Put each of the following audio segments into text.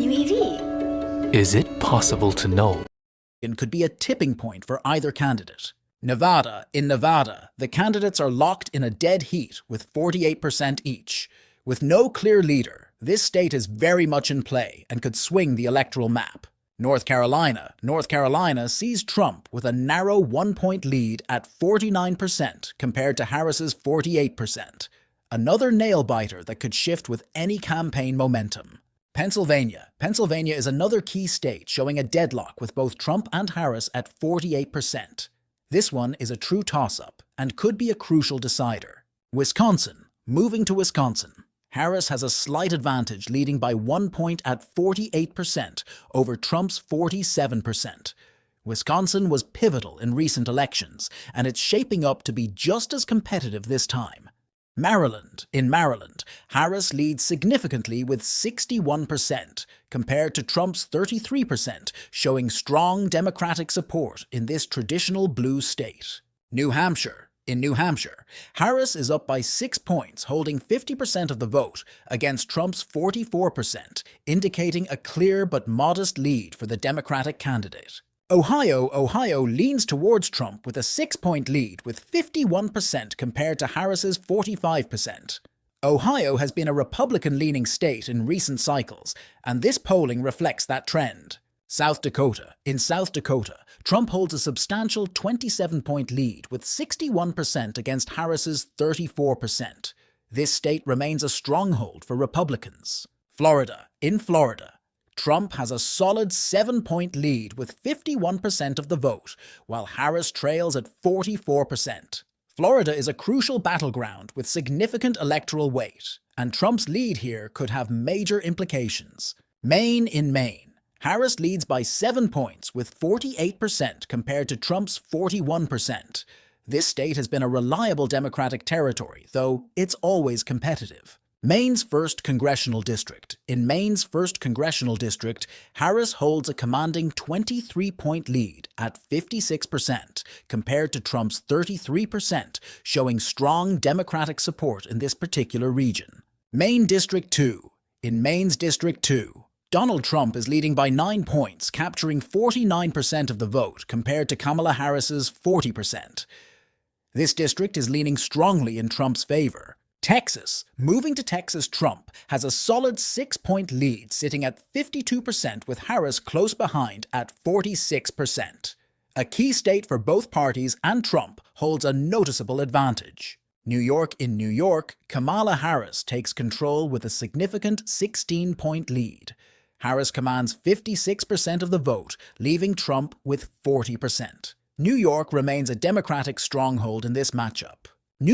new EV. Is it possible to know? It could be a tipping point for either candidate. In Nevada, the candidates are locked in a dead heat with 48% each. With no clear leader, this state is very much in play and could swing the electoral map. North Carolina sees Trump with a narrow 1-point lead at 49% compared to Harris's 48%. Another nail-biter that could shift with any campaign momentum. Pennsylvania is another key state showing a deadlock with both Trump and Harris at 48%. This one is a true toss-up and could be a crucial decider. Moving to Wisconsin. Harris has a slight advantage, leading by 1 point at 48% over Trump's 47%. Wisconsin was pivotal in recent elections, and it's shaping up to be just as competitive this time. In Maryland, Harris leads significantly with 61% compared to Trump's 33%, showing strong Democratic support in this traditional blue state. In New Hampshire, Harris is up by 6 points, holding 50% of the vote against Trump's 44%, indicating a clear but modest lead for the Democratic candidate. Ohio leans towards Trump with a 6-point lead with 51% compared to Harris's 45%. Ohio has been a Republican-leaning state in recent cycles, and this polling reflects that trend. In South Dakota, Trump holds a substantial 27-point lead with 61% against Harris's 34%. This state remains a stronghold for Republicans. In Florida, Trump has a solid 7-point lead with 51% of the vote, while Harris trails at 44%. Florida is a crucial battleground with significant electoral weight, and Trump's lead here could have major implications. In Maine, Harris leads by 7 points with 48% compared to Trump's 41%. This state has been a reliable Democratic territory, though it's always competitive. In Maine's 1st Congressional District, Harris holds a commanding 23-point lead at 56% compared to Trump's 33%, showing strong Democratic support in this particular region. In Maine's District 2, Donald Trump is leading by 9 points, capturing 49% of the vote compared to Kamala Harris's 40%. This district is leaning strongly in Trump's favor. Moving to Texas, Trump has a solid 6-point lead, sitting at 52% with Harris close behind at 46%. A key state for both parties, and Trump holds a noticeable advantage. In New York, Kamala Harris takes control with a significant 16-point lead. Harris commands 56% of the vote, leaving Trump with 40%. New York remains a Democratic stronghold in this matchup. In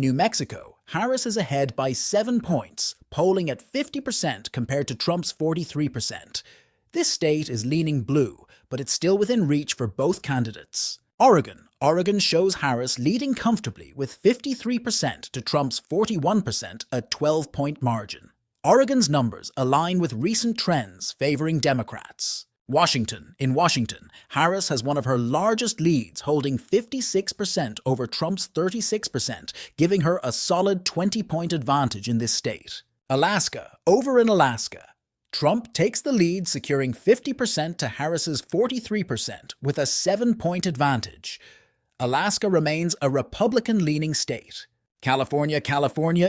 New Mexico, Harris is ahead by 7 points, polling at 50% compared to Trump's 43%. This state is leaning blue, but it's still within reach for both candidates. Oregon shows Harris leading comfortably with 53% to Trump's 41%, a 12-point margin. Oregon's numbers align with recent trends favoring Democrats. In Washington, Harris has one of her largest leads, holding 56% over Trump's 36%, giving her a solid 20-point advantage in this state. In Alaska, Trump takes the lead, securing 50% to Harris's 43% with a 7-point advantage. Alaska remains a Republican-leaning state. California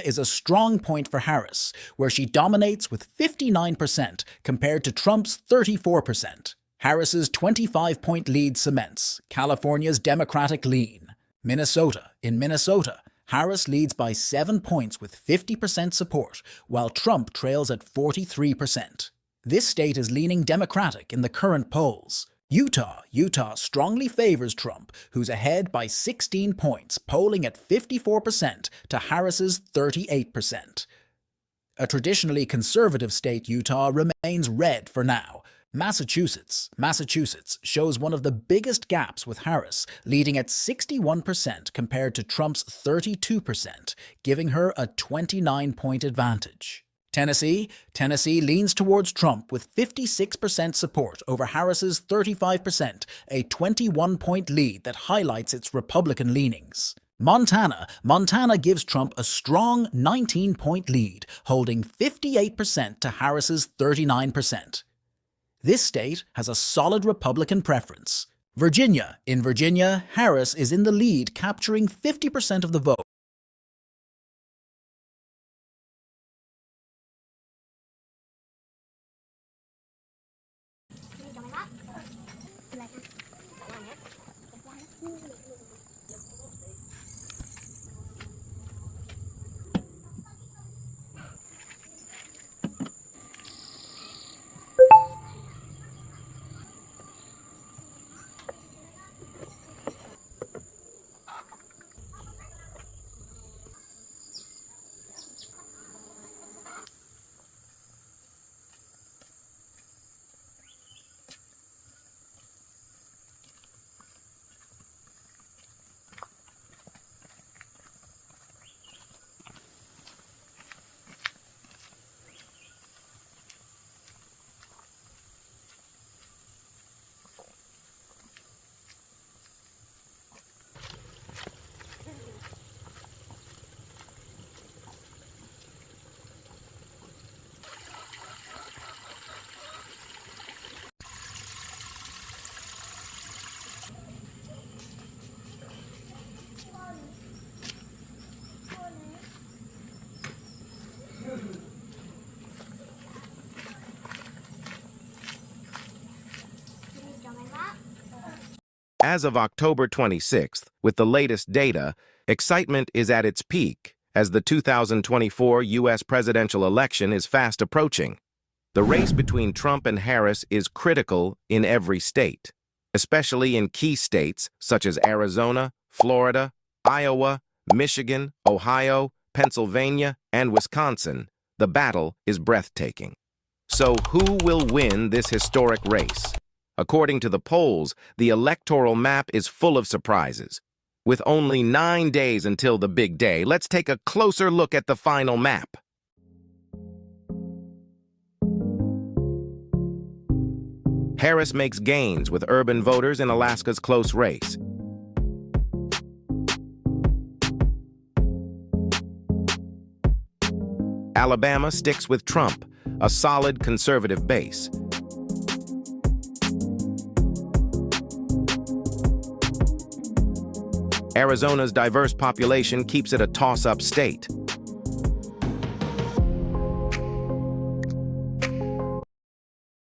is a strong point for Harris, where she dominates with 59% compared to Trump's 34%. Harris's 25-point lead cements California's Democratic lean. In Minnesota, Harris leads by 7 points with 50% support, while Trump trails at 43%. This state is leaning Democratic in the current polls. Utah strongly favors Trump, who's ahead by 16 points, polling at 54% to Harris's 38%. A traditionally conservative state, Utah remains red for now. Massachusetts shows one of the biggest gaps, with Harris leading at 61% compared to Trump's 32%, giving her a 29-point advantage. Tennessee leans towards Trump with 56% support over Harris's 35%, a 21-point lead that highlights its Republican leanings. Montana gives Trump a strong 19-point lead, holding 58% to Harris's 39%. This state has a solid Republican preference. In Virginia, Harris is in the lead, capturing 50% of the vote. As of October 26th, with the latest data, excitement is at its peak as the 2024 U.S. presidential election is fast approaching. The race between Trump and Harris is critical in every state, especially in key states such as Arizona, Florida, Iowa, Michigan, Ohio, Pennsylvania, and Wisconsin. The battle is breathtaking. So who will win this historic race? According to the polls, the electoral map is full of surprises. With only 9 days until the big day, let's take a closer look at the final map. Harris makes gains with urban voters in Alaska's close race. Alabama sticks with Trump, a solid conservative base. Arizona's diverse population keeps it a toss-up state.